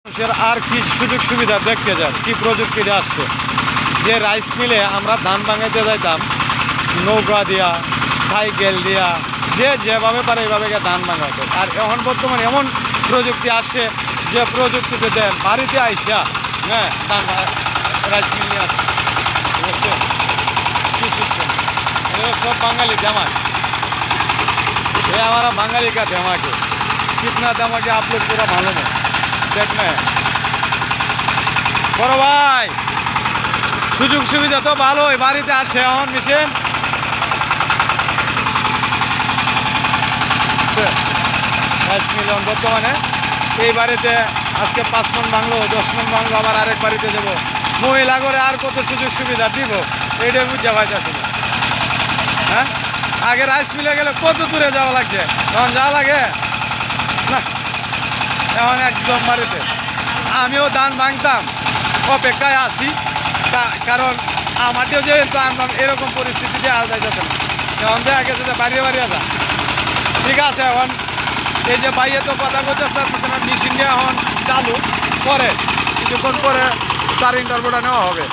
মানুষের আর কি সুযোগ সুবিধা দেখতে যান, কি প্রযুক্তিটা আসছে। যে রাইস মিলে আমরা ধান ভাঙাইতে যাইতাম নৌকা দিয়া, সাইকেল দিয়া, যে যেভাবে পারে এইভাবে ধান ভাঙাতে। আর এখন বর্তমানে এমন প্রযুক্তি আসছে যে প্রযুক্তিতে দেন বাড়িতে আইসা হ্যাঁ ধান রাইস মিল নিয়ে আসছে। ঠিক আছে, কি সিস্টেম, এগুলো সব বাঙালি धमाक। ये हमारा बंगाली का धमाक है। कितना धमाक है आप लोग पूरा मालूम है, देखना है। বড় ভাই সুযোগ সুবিধা তো ভালোই, বাড়িতে আসে এখন মেশিন রাইস মিল বর্তমানে এই বাড়িতে আজকে 5 মণ বাংলো 10 মণ বাংলো, আবার আরেক বাড়িতে যাবো। মহিলা করে আর কত সুযোগ সুবিধা দিব এইটা বুঝতে পারতেছি না। হ্যাঁ, আগে রাইস মিলে গেলে কত দূরে যাওয়া লাগছে, এখন যাওয়া লাগে না। এখন একদম বাড়িতে আমিও ধান ভাঙতাম, অপেক্ষায় আছি, কারণ আমারটিও যে ধান ভাঙ এরকম পরিস্থিতিতে আল যাইতেছে না। এখন দেখা গেছে যে বাড়িয়ে বাড়িয়ে যা ঠিক আছে। এখন এই যে বাইরে তো কথা বলতে চাচ্ছে না, মেশিন নিয়ে এখন চালু করে কিছুক্ষণ পরে তার ইন্টারভিউটা নেওয়া হবে।